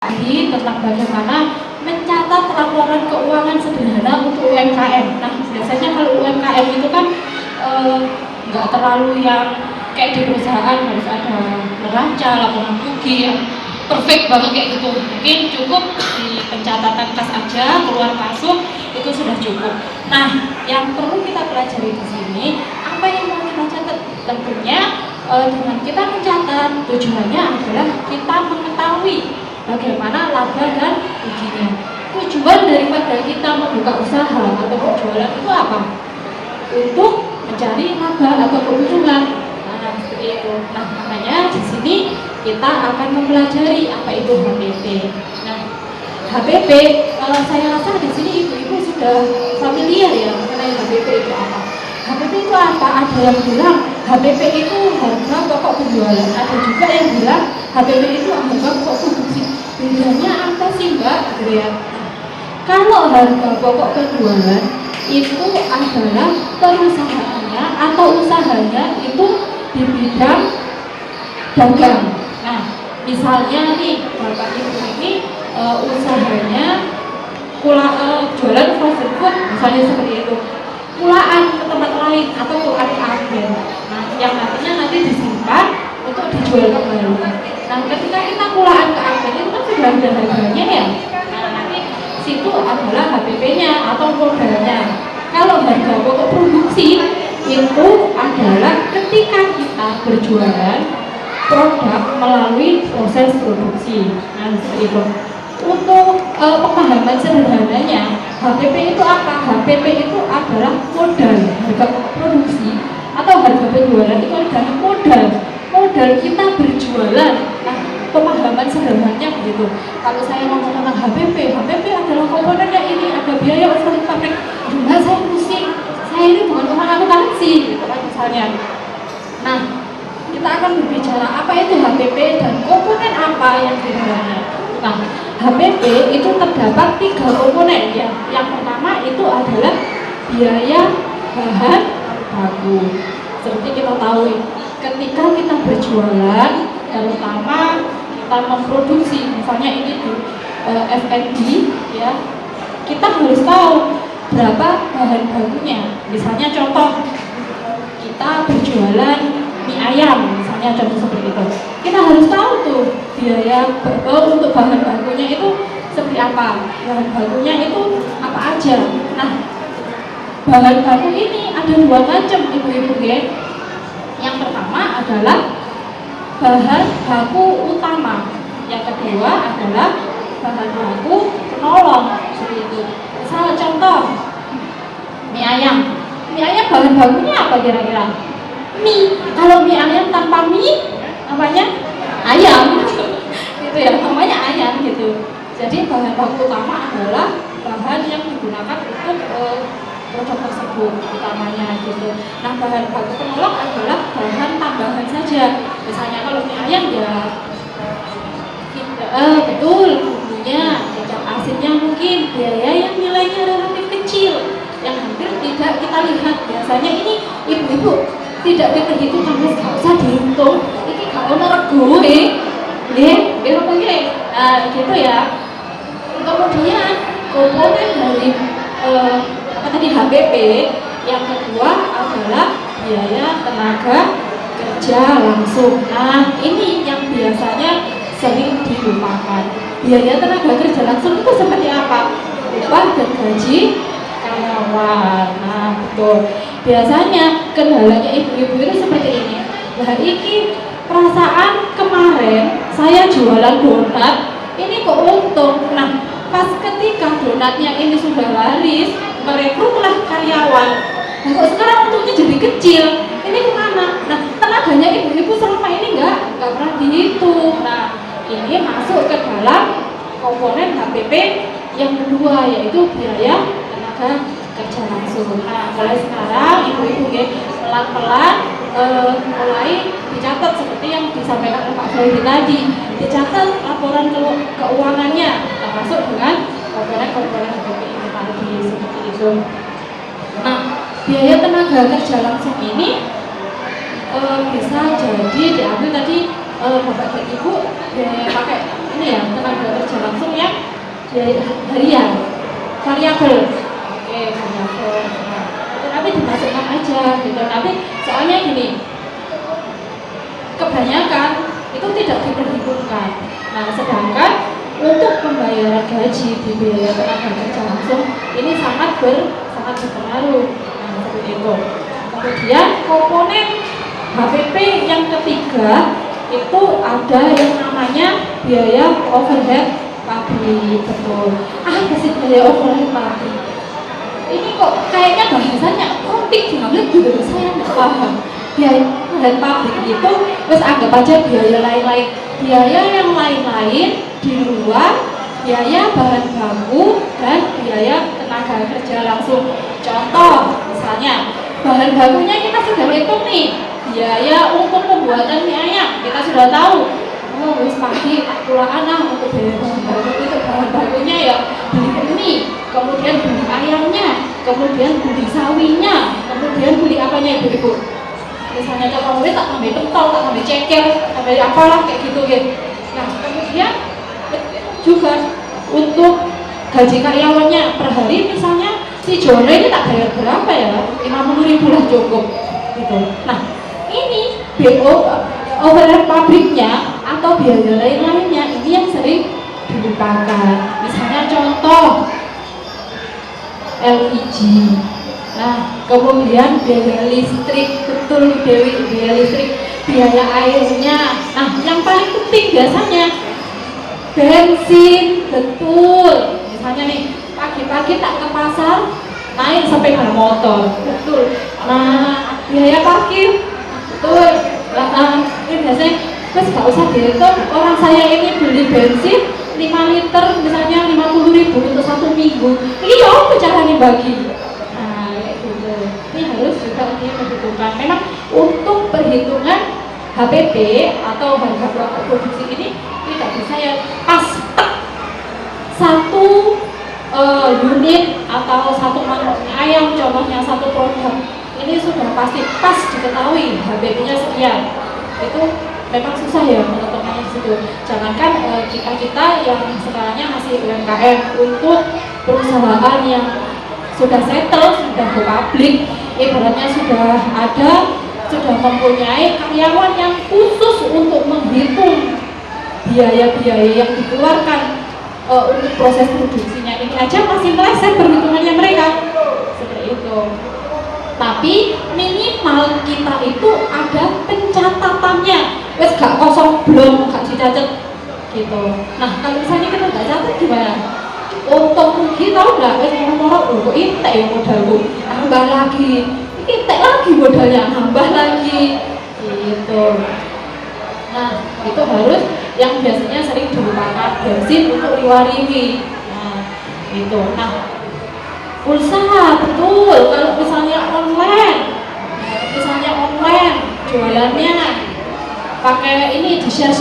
tentang bagaimana mencatat laporan keuangan sederhana untuk UMKM. Nah, biasanya kalau UMKM itu kan nggak terlalu yang kayak di perusahaan harus ada neraca, laporan rugi yang perfect banget kayak gitu. Mungkin cukup di pencatatan kas aja, keluar masuk itu sudah cukup. Nah, yang perlu kita pelajari di sini apa yang mau kita catat? Tentunya dengan kita mencatat tujuannya adalah kita mengetahui bagaimana laba dan ruginya. Tujuan daripada kita membuka usaha atau berjualan itu apa? Untuk mencari laba atau keuntungan. Nah, seperti itu. Nah, makanya di sini kita akan mempelajari apa itu HPP. Nah, HPP saya rasa di sini ibu-ibu sudah familiar ya mengenai HPP itu apa. HPP itu apa? Ada yang bilang HPP itu harga pokok penjualan. Ada juga yang bilang HPP itu harga pokok produksi. Bedanya apa sih Mbak? Gitu ya. Kalau harga pokok penjualan itu adalah perusahaannya atau usahanya itu di bidang dagang. Nah, misalnya nih Bapak Ibu ini usahanya jualan frozen food, misalnya seperti itu. Kulaan ke tempat lain atau kulaan ke agen. Nah, yang nantinya nanti disimpan untuk dijual kembali. Nah, ketika kita kulaan ke agen itu kan sudah ada harganya ya. Nah, nanti situ adalah HPP-nya atau modalnya. Kalau harga pokok produksi itu adalah ketika kita berjualan produk melalui proses produksi. Nah, seperti itu. Untuk pemahaman sederhananya, HPP itu apa? HPP itu adalah modal harga produksi atau harga penjualan itu adalah modal kita berjualan. Nah, pemahaman sederhananya begitu. Kalau saya ngomong tentang HPP adalah komponennya ini, ada biaya operasional pabrik. Nah, saya pusing. Saya ini bukan orang akuntansi, gitu kan misalnya. Nah, kita akan berbicara apa itu HPP dan komponen apa yang di dalamnya. Nah, HPP itu terdapat 3 komponen ya. Yang pertama itu adalah biaya bahan baku. Seperti kita tahu, ketika kita berjualan, terutama kita memproduksi, misalnya ini di F&B ya, kita harus tahu berapa bahan bakunya. Misalnya contoh, kita berjualan mie ayam, misalnya contoh seperti itu. Kita harus tahu tuh biaya untuk bahan bakunya itu seperti apa, bahan bakunya itu apa aja. Nah, bahan baku ini ada 2 macam ibu-ibu ya. Yang pertama adalah bahan baku utama, yang kedua adalah bahan baku penolong seperti itu. Misal contoh mie ayam bahan bakunya apa kira-kira? Mie. Kalau mie ayam tanpa mie namanya ayam gitu ya, namanya ayam gitu. Jadi bahan baku utama adalah bahan yang digunakan untuk produk tersebut utamanya gitu. Nah, bahan baku penolong adalah bahan tambahan saja. Misalnya kalau mie ayam ya betul bumbunya, kecap asinnya mungkin, biaya yang nilainya relatif kecil yang hampir tidak kita lihat. Biasanya ini ibu-ibu tidak diperhitungkan, nggak usah dihitung, ini gak ono rego apa nah gitu ya. Kemudian komponen dari HPP yang kedua adalah biaya tenaga kerja langsung. Nah, ini yang biasanya sering dilupakan. Biaya tenaga kerja langsung itu seperti apa? Upah dan gaji karyawan. Nah, betul. Biasanya kendalanya ibu-ibu itu seperti ini. Nah, ini perasaan kemarin saya jualan donat, ini kok untung. Nah, pas ketika donatnya ini sudah laris, merekrutlah karyawan. Nah, kok sekarang untungnya jadi kecil. Ini kemana? Nah, tenaganya ibu-ibu selama ini nggak pernah dihitung. Nah, ini masuk ke dalam komponen HPP yang kedua, yaitu biaya tenaga kerja langsung. Nah, mulai sekarang ibu-ibu pelan-pelan mulai dicatat seperti yang disampaikan oleh Pak Freddy tadi. Dicatat laporan keuangannya, termasuk dengan komponen-komponen HPP ini tadi seperti itu. Nah, biaya tenaga kerja langsung ini bisa jadi diambil tadi Bapak dan Ibu pakai ini ini ya tenaga kerja langsung yang harian, variabel. Oke, variabel. Nah, tapi dimasukkan aja gitu. Tapi soalnya gini, kebanyakan itu tidak diperhitungkan. Nah, sedangkan untuk pembayaran gaji di biaya tenaga kerja langsung ini sangat berpengaruh. Nah, seperti itu. Kemudian komponen HPP yang ketiga itu ada yang namanya biaya overhead pabrik. Betul. Apa sih biaya overhead pabrik? Ini kok kayaknya bahasanya kompleks banget gitu, saya nggak paham. Biaya overhead pabrik itu terus anggap aja biaya lain-lain, biaya yang lain-lain di luar biaya bahan baku dan biaya tenaga kerja langsung. Contoh misalnya bahan bakunya kita sudah hitung nih, biaya untuk pembuatan mie ayam kita sudah tahu. Oh, wis pagi pulaan untuk biaya bahan baku itu bahan bakunya ya beli mie, kemudian beli ayamnya, kemudian beli sawinya, kemudian beli apanya ibu-ibu. Misalnya contoh tak tambah pentol, tak tambah ceker, tambah apalah kayak gitu gitu. Nah, kemudian juga untuk gaji karyawannya per hari misalnya si Jono ini tak bayar berapa ya, 50.000 lah cukup gitu. Nah ini BO overhead pabriknya atau biaya lain-lainnya ini yang sering dilupakan. Misalnya contoh LPG, nah kemudian biaya listrik, betul Dewi, biaya listrik, biaya airnya. Nah yang paling penting biasanya bensin, betul. Misalnya nih pagi-pagi tak ke pasar naik sepeda motor, betul. Nah biaya parkir, betul. Nah, ini biasanya terus gak usah dihitung, orang saya ini beli bensin 5 liter misalnya 50.000 untuk 1 minggu. Ini ya apa caranya bagi? Nah kayak gitu. Ini harus juga diperhitungkan. Memang untuk perhitungan HPP atau harga pokok produksi ini tidak bisa ya pas satu unit atau satu mangkok ayam contohnya satu produk ini sudah pasti pas diketahui HPP-nya sekian. Itu memang susah ya menentukannya di situ. Jangankan kita yang sekarangnya masih UMKM, untuk perusahaan yang sudah settle, sudah go public, ibaratnya sudah mempunyai karyawan yang khusus untuk menghitung biaya-biaya yang dikeluarkan untuk proses produksinya. Ini aja masih meleset perhitungannya mereka seperti itu. Tapi minimal kita itu ada pencatatannya, wes gak kosong belum gak dicatat gitu. Nah kalau misalnya kita nggak catat gimana? Untung rugi tahu nggak? Wes ngomong kok intek ya modalku, tambah lagi, intek lagi modalnya, nambah lagi gitu. Nah itu harus yang biasanya sering dilupakan, bensin untuk riwa-riwi. Nah itu. Nah pulsa, betul. Kalau misalnya online jualannya pakai ini di share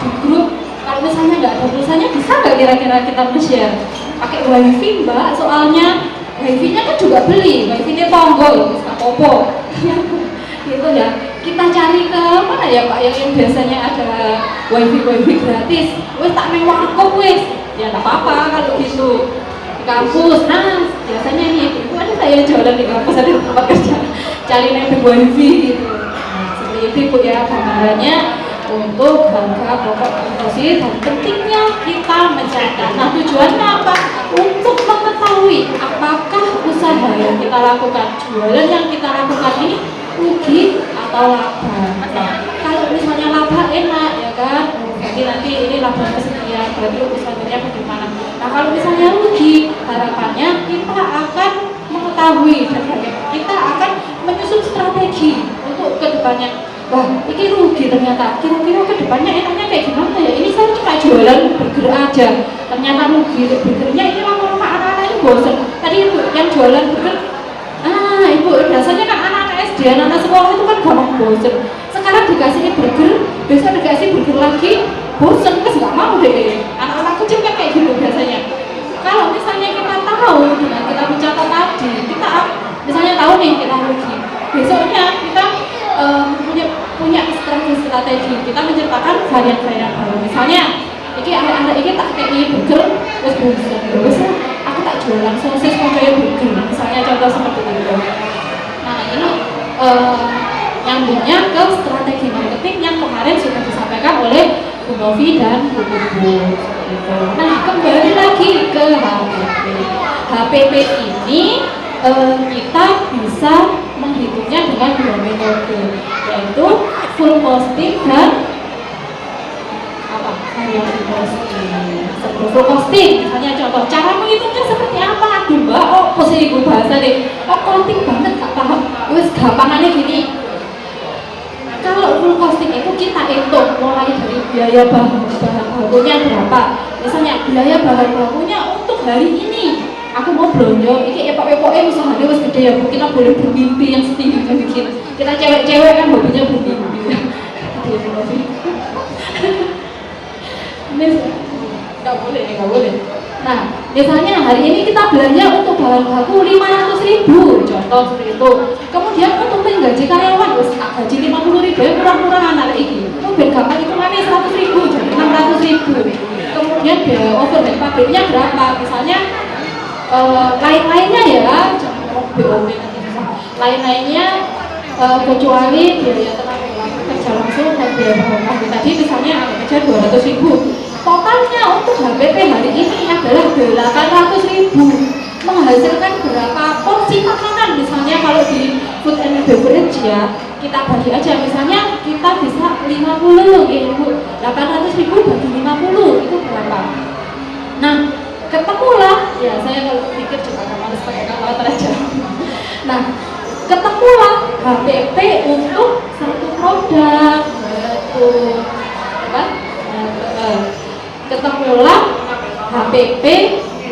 di grup. Kalau misalnya nggak ada pulsanya, bisa nggak kira-kira kita share? Pakai wifi mbak, soalnya wifi-nya kan juga beli, wifi-nya tonggol, bisa popo. Gitu ya. Kita cari ke mana ya pak yang biasanya ada wifi gratis. Wes tak neng warkop wes, ya nggak apa-apa kalau gitu. Di kampus, nah biasanya nih itu ada saya jualan di kampus, ada di tempat kerja cari nempel wifi gitu. Nah seperti itu ibu ya gambarannya untuk harga pokok konsumsi dan pentingnya kita mencatat. Nah tujuannya apa? Untuk mengetahui apakah usaha yang kita lakukan, jualan yang kita lakukan ini rugi atau laba. Nah, kalau misalnya laba enak ya kan, jadi nanti ini laba kesekian, berarti usahanya bagaimana. Nah kalau misalnya rugi, harapannya kita akan mengetahui dan kita akan menyusun strategi untuk kedepannya. Wah, ini rugi ternyata. Kira-kira kedepannya enaknya kayak gimana ya? Ini saya cuma jualan burger aja, ternyata rugi. Burgernya ini lama-lama anak-anak ini bosan. Tadi ibu yang jualan burger, ibu biasanya kan anak-anak SD, anak-anak sekolah itu kan gampang bosan. Sekarang dikasih burger, besok dikasih burger lagi, bosan, terus nggak mau deh. Anak-anak kecil kan kayak gitu biasanya. Kalau misalnya kita tahu dengan kita mencatat tadi, kita misalnya tahu nih kita rugi, besoknya kita punya strategi kita menciptakan varian-varian baru. Misalnya Iki arek-arek iki tak kei burger wis bosan. Wis aku tak jualan sosis kok kayak burger. Misalnya contoh seperti itu. Nah, ini nyambungnya ke strategi marketing yang kemarin sudah disampaikan oleh Bu Novi dan Bu Kubu. Nah, kembali lagi ke HPP. HPP ini kita bisa menghitungnya dengan dua metode, yaitu full costing dan variasi costing. Full costing, misalnya contoh cara menghitungnya seperti apa? Aduh mbak, posisi gue bahasa deh, konting banget gak paham. Wes gampangannya gini, kalau full costing itu kita hitung mulai dari biaya bahan bakunya berapa. Misalnya biaya bahan bakunya untuk hari ini aku mau belanja, ini epok-epoknya usahanya wis gede ya, kita boleh bermimpi yang setinggi bikin. Kita cewek-cewek kan hobinya bermimpi. Nggak boleh. Nah, misalnya hari ini kita belanja untuk bahan baku 500.000, contoh seperti itu. Kemudian untuk gaji karyawan, gaji 50.000 ya kurang-kurangan hari ini. Itu biar gampang hitungannya 100.000, jadi 600.000. Kemudian biaya overhead pabriknya berapa? Misalnya lain-lainnya ya, BOP nanti lain-lainnya kecuali biaya tenaga kerja langsung dan biaya bahan baku tadi misalnya anggap aja 200.000. Totalnya untuk HPP hari ini adalah 800.000, menghasilkan berapa porsi makanan. Misalnya kalau di food and beverage ya, kita bagi aja, misalnya kita bisa 50, 800.000 bagi 50 itu berapa? Nah, ketemulah, ya saya kalau pikir juga nggak harus pakai kalkulator aja. Nah, ketemulah HPP untuk satu produk, ketemulah HPP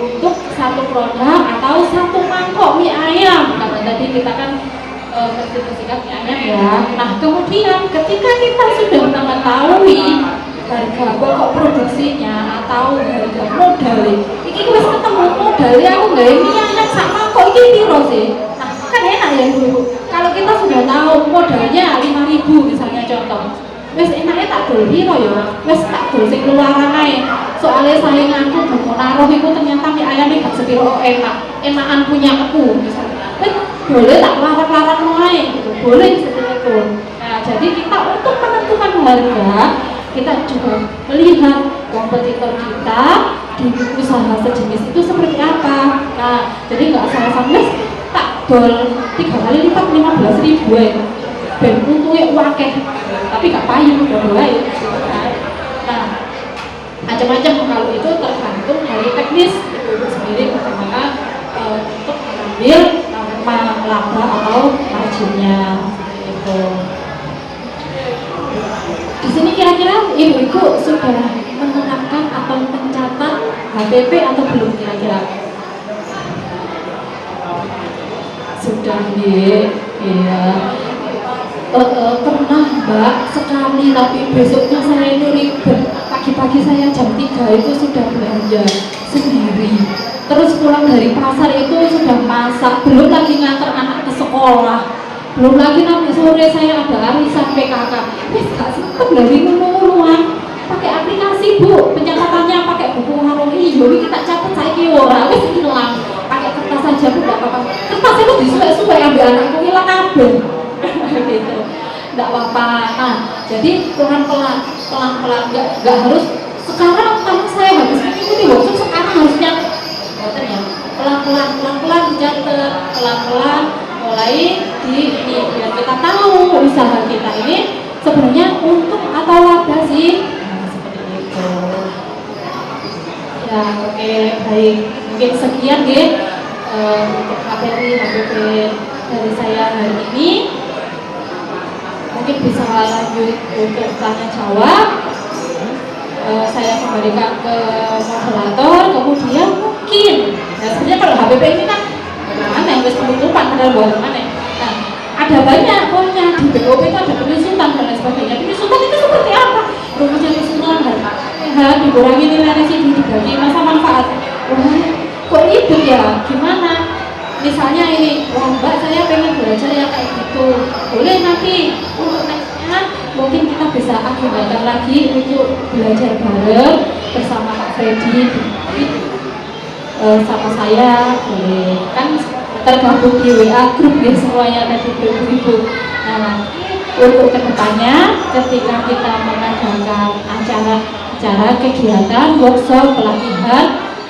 untuk satu produk atau satu mangkok mie ayam. Karena tadi kita kan mendistribusikan mie ayam ya. Nah, kemudian ketika kita sudah mengetahui harga pokok produksinya atau harga modalnya, ini wis ketemu modalnya aku nggak mie ayam sak mangkok ini piro sih. Nah, kan enak ya dulu. Kalau kita sudah tahu modalnya 5.000 misalnya contoh, wes enaknya tak dol piro ya, wes tak dol sing luaran ae. Soalnya sainganku mau naruh itu ternyata mie ayamnya gak sepiro enakan punya aku misalnya. Wes boleh tak larat-larat mulai gitu, boleh seperti itu. Nah, jadi kita untuk menentukan harga, kita juga melihat kompetitor kita di usaha sejenis itu seperti apa. Nah, jadi nggak asal-asalan wes tak dol 3 kali lipat 15.000 ya. Dan untungnya wakeh, tapi gak payu, udah baik. Nah, macam-macam kalau itu tergantung dari teknis itu sendiri bagaimana untuk mengambil laba atau marginnya itu. Di sini kira-kira ibu-ibu sudah menerapkan atau mencatat HPP atau belum kira-kira? Sudah ya. Pernah mbak sekali, tapi besoknya saya itu ribet. Pagi-pagi saya jam 3 itu sudah belanja sendiri, terus pulang dari pasar itu sudah masak, belum lagi nganter anak ke sekolah, belum lagi nanti sore saya ada arisan PKK. Wes gak sempet dari nunu-nunuan pakai aplikasi bu, pencatatannya pakai buku harung iyo, kita catat saya ora, wes hilang pakai kertas saja bu, gak apa-apa. Kertas itu disuai-suai ambil anakku hilang kabel. Gitu, nggak apa-apa. Nah, jadi pelan-pelan, nggak harus sekarang karena saya habis mengikuti workshop sekarang harusnya ya, pelan-pelan dicatat, pelan-pelan mulai di ini biar kita tahu usaha kita ini sebenarnya untung atau laba sih. Nah, seperti itu. Ya, oke, baik. Mungkin sekian deh untuk HPP dari saya hari ini. Mungkin bisa lanjut untuk tanya jawab. Saya kembalikan ke moderator. Kemudian mungkin, nah sebenarnya kalau HPP ini kan mana yang harus penutupan padahal mana. Nah, ada banyak pokoknya di BOP itu ada penyusutan dan lain sebagainya. Penyusutan itu seperti apa? Rumusnya penyusutan harga dikurangi nilai residu dibagi masa manfaat. Wah, kok itu ya? Gimana? Misalnya ini, wah mbak saya pengen belajar yang kayak gitu, boleh nanti untuk nextnya mungkin kita bisa agendakan lagi untuk belajar bareng Freddy sama saya boleh kan tergabung di WA grup ya semuanya tadi ibu-ibu. Nah nanti untuk kedepannya ketika kita mengadakan acara kegiatan, workshop, pelatihan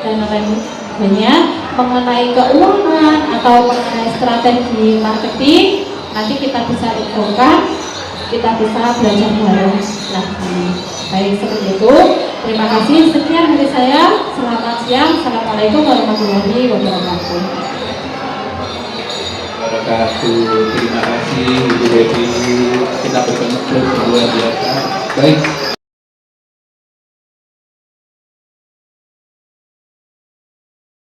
dan lain-lainnya mengenai keuangan atau mengenai strategi marketing, nanti kita bisa infokan, kita bisa belajar bareng. Nah, baik seperti itu. Terima kasih. Sekian dari saya. Selamat siang. Assalamualaikum warahmatullahi wabarakatuh. Terima kasih Ibu Devi, kita bertemu luar biasa. Baik.